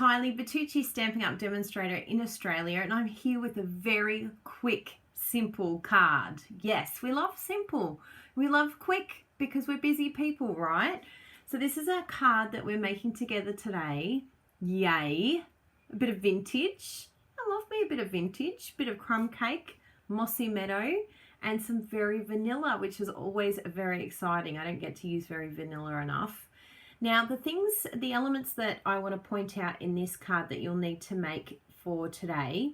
Kylie, Bertucci Stampin' Up demonstrator in Australia, and I'm here with a very quick, simple card. Yes, we love simple. We love quick because we're busy people, right? So this is our card that we're making together today. Yay! A bit of vintage. I love me a bit of vintage, bit of crumb cake, mossy meadow, and some very vanilla, which is always very exciting. I don't get to use very vanilla enough. Now the elements that I want to point out in this card that you'll need to make for today,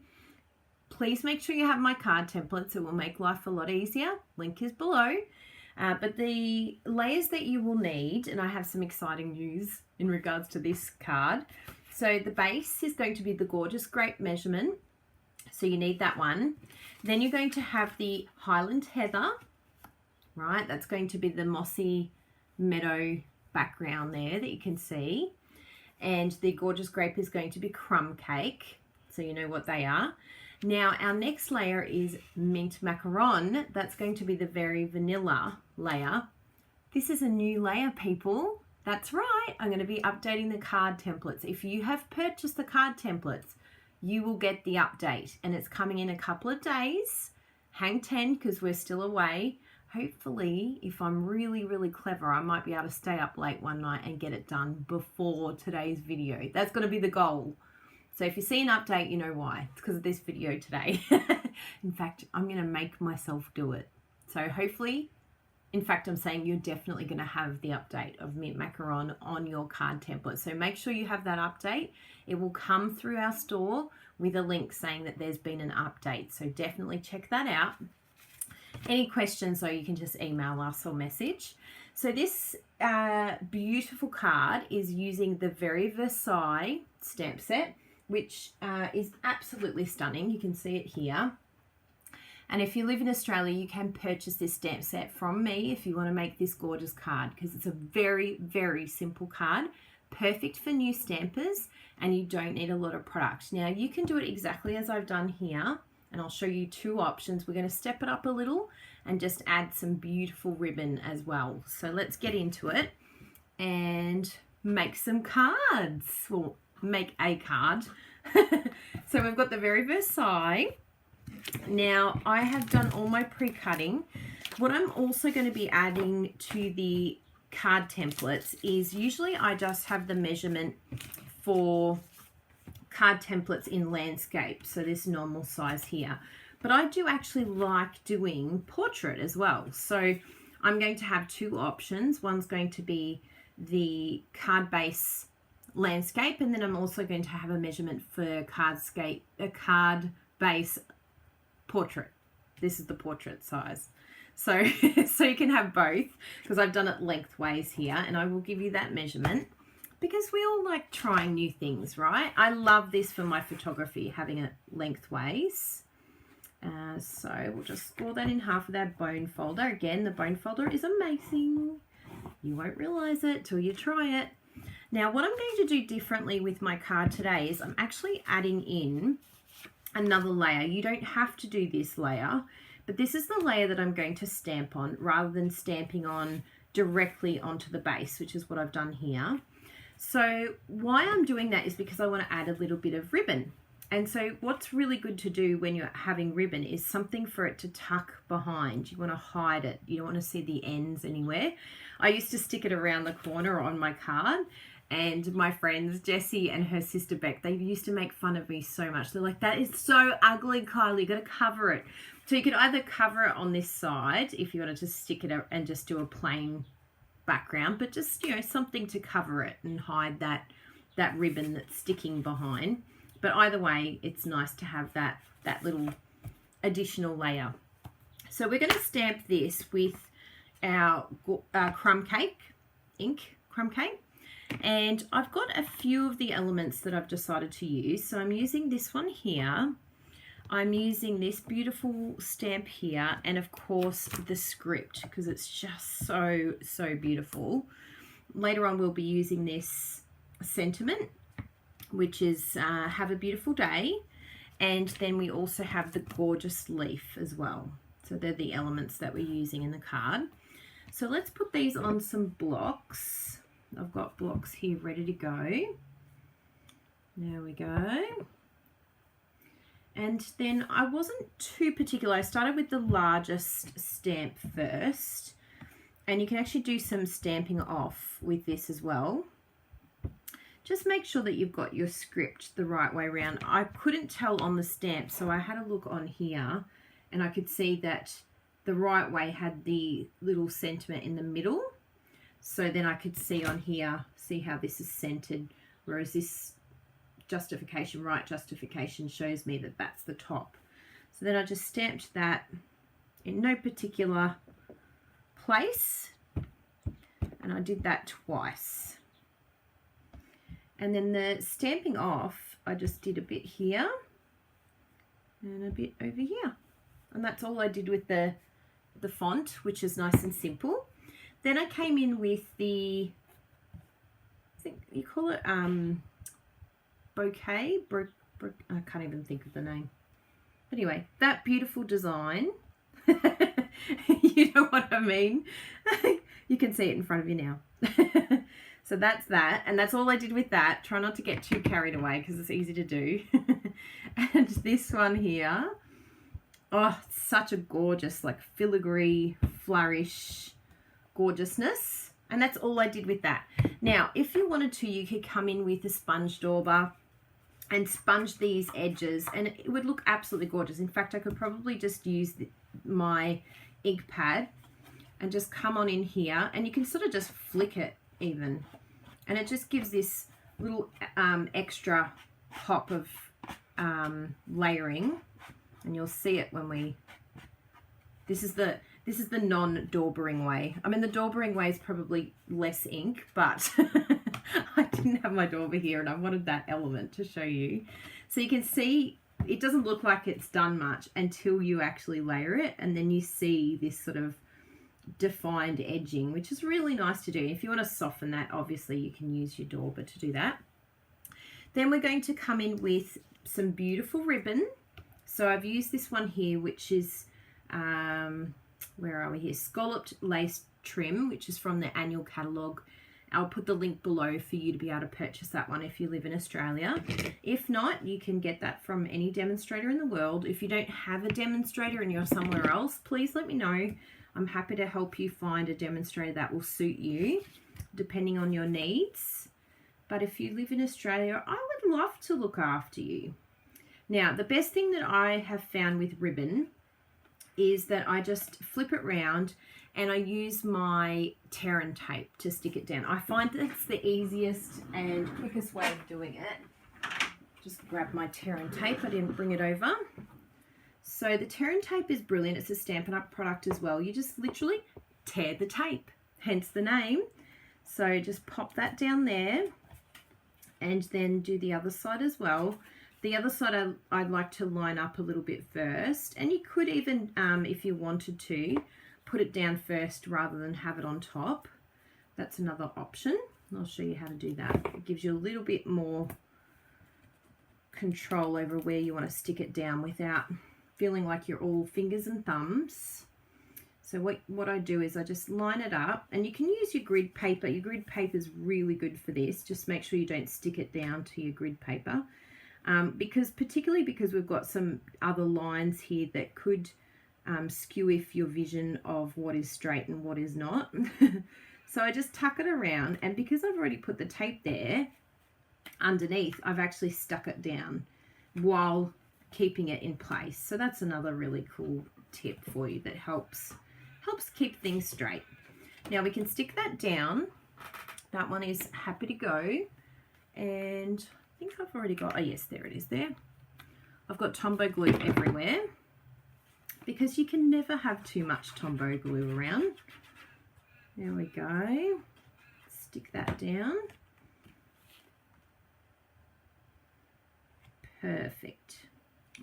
please make sure you have my card templates. It will make life a lot easier. Link is below. But the layers that you will need, and I have some exciting news in regards to this card. So the base is going to be the Gorgeous Grape measurement. So you need that one. Then you're going to have the Highland Heather, right? That's going to be the mossy meadow background there that you can see. And the Gorgeous Grape is going to be crumb cake. So you know what they are. Now our next layer is Mint Macaron. That's going to be the very vanilla layer. This is a new layer, people. That's right. I'm going to be updating the card templates. If you have purchased the card templates, you will get the update, and it's coming in a couple of days. Hang 10 because we're still away. Hopefully, if I'm really, really clever, I might be able to stay up late one night and get it done before today's video. That's going to be the goal. So if you see an update, you know why. It's because of this video today. In fact, I'm going to make myself do it. So hopefully, in fact, I'm saying you're definitely going to have the update of Mint Macaron on your card template. So make sure you have that update. It will come through our store with a link saying that there's been an update. So definitely check that out. Any questions, though, you can just email us or message. So this beautiful card is using the very Versailles stamp set, which is absolutely stunning. You can see it here. And if you live in Australia, you can purchase this stamp set from me if you want to make this gorgeous card, because it's a very, very simple card, perfect for new stampers, and you don't need a lot of product. Now, you can do it exactly as I've done here, and I'll show you two options. We're going to step it up a little and just add some beautiful ribbon as well. So let's get into it and make some cards. Well, make a card. So we've got the very Versailles. Now I have done all my pre-cutting. What I'm also going to be adding to the card templates is usually I just have the measurement for card templates in landscape, so this normal size here, but I do actually like doing portrait as well. So I'm going to have two options. One's going to be the card base landscape, and then I'm also going to have a measurement for a card base portrait. This is the portrait size. So so you can have both, because I've done it lengthways here, and I will give you that measurement because we all like trying new things, right? I love this for my photography, having it lengthways. So we'll just score that in half with our bone folder. Again, the bone folder is amazing. You won't realize it till you try it. Now, what I'm going to do differently with my card today is I'm actually adding in another layer. You don't have to do this layer, but this is the layer that I'm going to stamp on rather than stamping on directly onto the base, which is what I've done here. So why I'm doing that is because I want to add a little bit of ribbon. And so what's really good to do when you're having ribbon is something for it to tuck behind. You want to hide it. You don't want to see the ends anywhere. I used to stick it around the corner on my card, and my friends, Jessie and her sister Beck, they used to make fun of me so much. They're like, that is so ugly, Kylie, you got to cover it. So you could either cover it on this side if you wanted to stick it and just do a plain background, but just, you know, something to cover it and hide that ribbon that's sticking behind. But either way, it's nice to have that little additional layer. So we're going to stamp this with our crumb cake, ink crumb cake. And I've got a few of the elements that I've decided to use. So I'm using this one here. I'm using this beautiful stamp here, and of course the script, because it's just so, so beautiful. Later on we'll be using this sentiment, which is have a beautiful day, and then we also have the gorgeous leaf as well. So they're the elements that we're using in the card. So let's put these on some blocks. I've got blocks here ready to go. There we go. And then I wasn't too particular. I started with the largest stamp first. And you can actually do some stamping off with this as well. Just make sure that you've got your script the right way around. I couldn't tell on the stamp, so I had a look on here and I could see that the right way had the little sentiment in the middle. So then I could see on here, see how this is centered, whereas this justification, right justification, shows me that that's the top. So then I just stamped that in no particular place, and I did that twice. And then the stamping off, I just did a bit here and a bit over here. And that's all I did with the font, which is nice and simple. Then I came in with the, I think you call it bouquet. I can't even think of the name. Anyway, that beautiful design. You know what I mean? You can see it in front of you now. So that's that, and that's all I did with that. Try not to get too carried away because it's easy to do. And this one here, oh, it's such a gorgeous, like filigree, flourish gorgeousness. And that's all I did with that. Now, if you wanted to, you could come in with a sponge dauber and sponge these edges, and it would look absolutely gorgeous. In fact, I could probably just use my ink pad and just come on in here, and you can sort of just flick it even, and it just gives this little extra pop of layering. And you'll see it when we, this is the non-daubering way. I mean, the daubering way is probably less ink, but I didn't have my dauber here and I wanted that element to show you. So you can see it doesn't look like it's done much until you actually layer it, and then you see this sort of defined edging, which is really nice to do. If you want to soften that, obviously you can use your dauber to do that. Then we're going to come in with some beautiful ribbon. So I've used this one here, which is where are we here? Scalloped lace trim, which is from the annual catalogue. I'll put the link below for you to be able to purchase that one if you live in Australia. If not, you can get that from any demonstrator in the world. If you don't have a demonstrator and you're somewhere else, please let me know. I'm happy to help you find a demonstrator that will suit you, depending on your needs. But if you live in Australia, I would love to look after you. Now, the best thing that I have found with ribbon is that I just flip it round and I use my tear and tape to stick it down. I find that's the easiest and quickest way of doing it. Just grab my tear and tape. I didn't bring it over. So the tear and tape is brilliant. It's a Stampin' Up product as well. You just literally tear the tape, hence the name. So just pop that down there and then do the other side as well. The other side I'd like to line up a little bit first, and you could even, if you wanted to, put it down first rather than have it on top. That's another option. I'll show you how to do that. It gives you a little bit more control over where you want to stick it down without feeling like you're all fingers and thumbs. So what I do is I just line it up, and you can use your grid paper. Your grid paper is really good for this. Just make sure you don't stick it down to your grid paper. Particularly because we've got some other lines here that could skew if your vision of what is straight and what is not. So I just tuck it around, and because I've already put the tape there underneath, I've actually stuck it down while keeping it in place. So that's another really cool tip for you that helps keep things straight. Now we can stick that down. That one is happy to go, and I think I've already got, oh yes, there it is there. I've got Tombow glue everywhere because you can never have too much Tombow glue around. There we go. Stick that down. Perfect.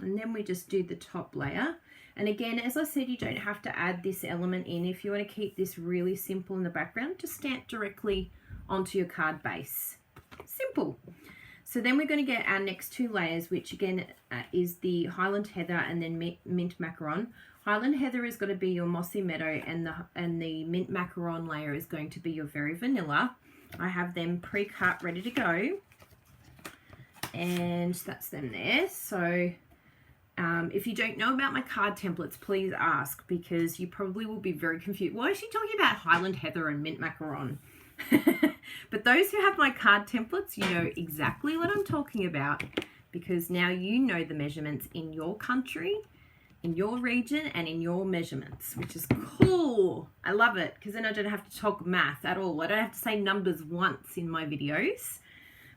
And then we just do the top layer. And again, as I said, you don't have to add this element in. If you want to keep this really simple in the background, just stamp directly onto your card base. Simple. So then we're going to get our next two layers, which again is the Highland Heather and then Mint Macaron. Highland Heather is going to be your Mossy Meadow, and the Mint Macaron layer is going to be your Very Vanilla. I have them pre-cut, ready to go. And that's them there. So if you don't know about my card templates, please ask, because you probably will be very confused. Why is she talking about Highland Heather and mint macaron? But those who have my card templates, you know exactly what I'm talking about, because now you know the measurements in your country, in your region, and in your measurements, which is cool. I love it, because then I don't have to talk math at all. I don't have to say numbers once in my videos,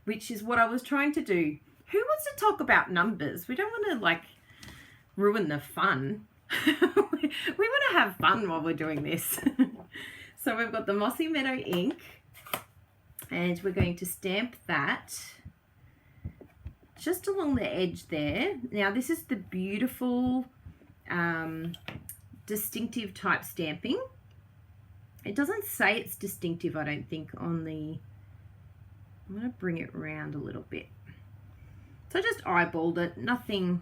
which is what I was trying to do. Who wants to talk about numbers? We don't want to, like, ruin the fun. We want to have fun while we're doing this. So we've got the Mossy Meadow ink, and we're going to stamp that just along the edge there. Now this is the beautiful distinctive type stamping. It doesn't say it's distinctive, I don't think, on the... I'm going to bring it around a little bit. So I just eyeballed it, nothing...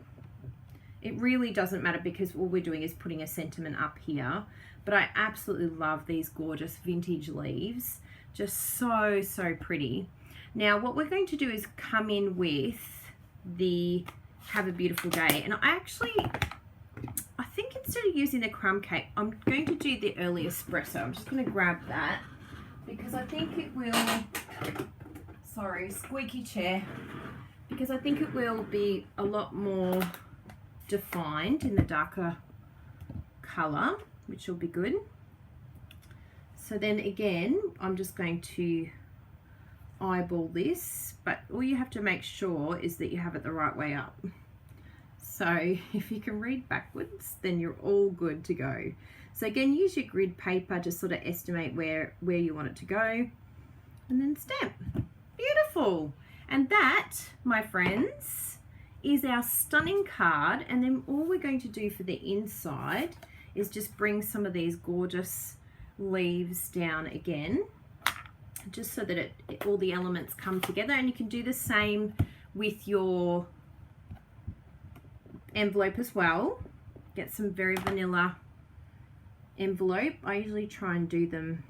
It really doesn't matter, because all we're doing is putting a sentiment up here. But I absolutely love these gorgeous vintage leaves. Just so, so pretty. Now what we're going to do is come in with the Have a Beautiful Day. And I think instead of using the crumb cake, I'm going to do the early espresso. I'm just going to grab that, because I think it will... Sorry, squeaky chair. Because I think it will be a lot more defined in the darker colour, which will be good. So then again, I'm just going to eyeball this, but all you have to make sure is that you have it the right way up. So if you can read backwards, then you're all good to go. So again, use your grid paper to sort of estimate where you want it to go, and then stamp. Beautiful. And that, my friends, is our stunning card. And then all we're going to do for the inside is just bring some of these gorgeous leaves down again, just so that all the elements come together. And you can do the same with your envelope as well. Get some very vanilla envelope. I usually try and do them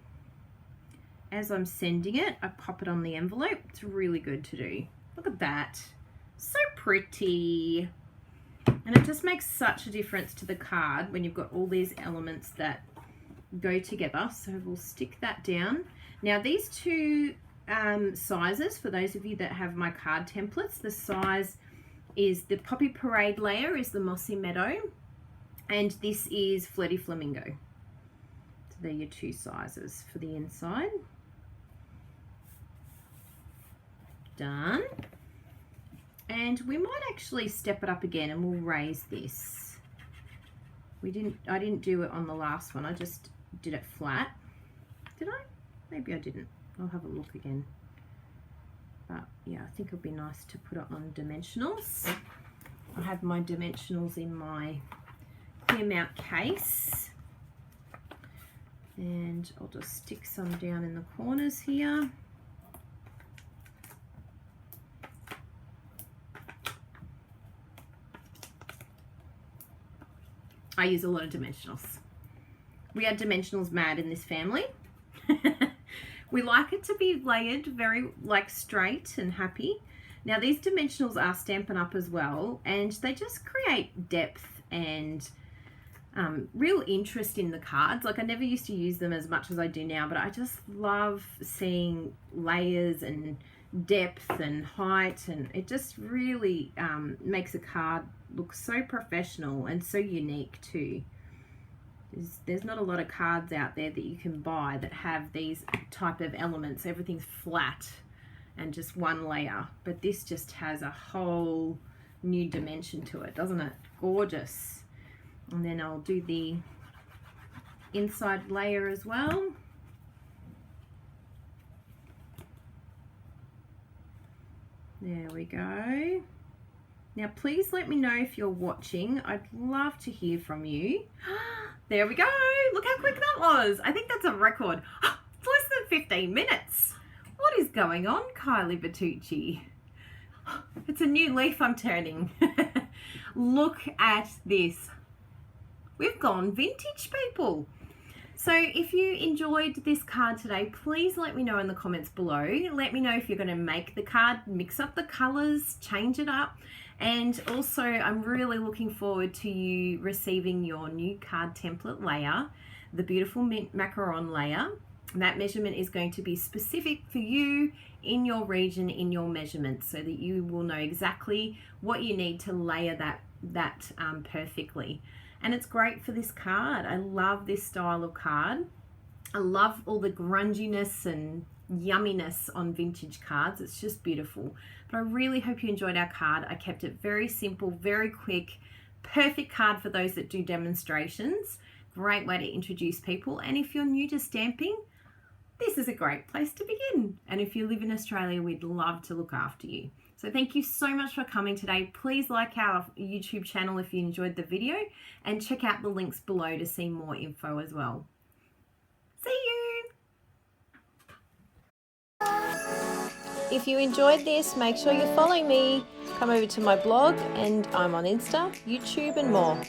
as I'm sending it. I pop it on the envelope. It's really good to do. Look at that. So pretty. And it just makes such a difference to the card when you've got all these elements that go together. So we'll stick that down. Now these two sizes, for those of you that have my card templates, the size is the Poppy Parade layer is the Mossy Meadow, and this is Flirty Flamingo. So they're your two sizes for the inside. Done. And we might actually step it up again, and we'll raise this. I didn't do it on the last one. I just did it flat. Did I? Maybe I didn't. I'll have a look again. But yeah, I think it'll be nice to put it on dimensionals. I have my dimensionals in my clear mount case. And I'll just stick some down in the corners here. I use a lot of dimensionals. We are dimensionals mad in this family. We like it to be layered very like straight and happy. Now these dimensionals are Stampin' Up as well, and they just create depth and real interest in the cards. Like I never used to use them as much as I do now, but I just love seeing layers and depth and height, and it just really makes a card look so professional and so unique too. There's not a lot of cards out there that you can buy that have these type of elements. Everything's flat and just one layer, but this just has a whole new dimension to it, doesn't it? Gorgeous. And then I'll do the inside layer as well. There we go. Now please let me know if you're watching. I'd love to hear from you. There we go. Look how quick that was. I think that's a record. It's less than 15 minutes. What is going on, Kylie Bertucci? It's a new leaf I'm turning. Look at this. We've gone vintage, people. So if you enjoyed this card today, please let me know in the comments below. Let me know if you're going to make the card, mix up the colors, change it up. And also, I'm really looking forward to you receiving your new card template layer, the beautiful mint macaron layer. That measurement is going to be specific for you in your region, in your measurements, so that you will know exactly what you need to layer that perfectly. And it's great for this card. I love this style of card. I love all the grunginess and yumminess on vintage cards. It's just beautiful. But I really hope you enjoyed our card. I kept it very simple, very quick, perfect card for those that do demonstrations. Great way to introduce people. And if you're new to stamping, this is a great place to begin. And if you live in Australia, we'd love to look after you. So thank you so much for coming today. Please like our YouTube channel if you enjoyed the video, and check out the links below to see more info as well. See you! If you enjoyed this, make sure you follow me. Come over to my blog, and I'm on Insta, YouTube and more.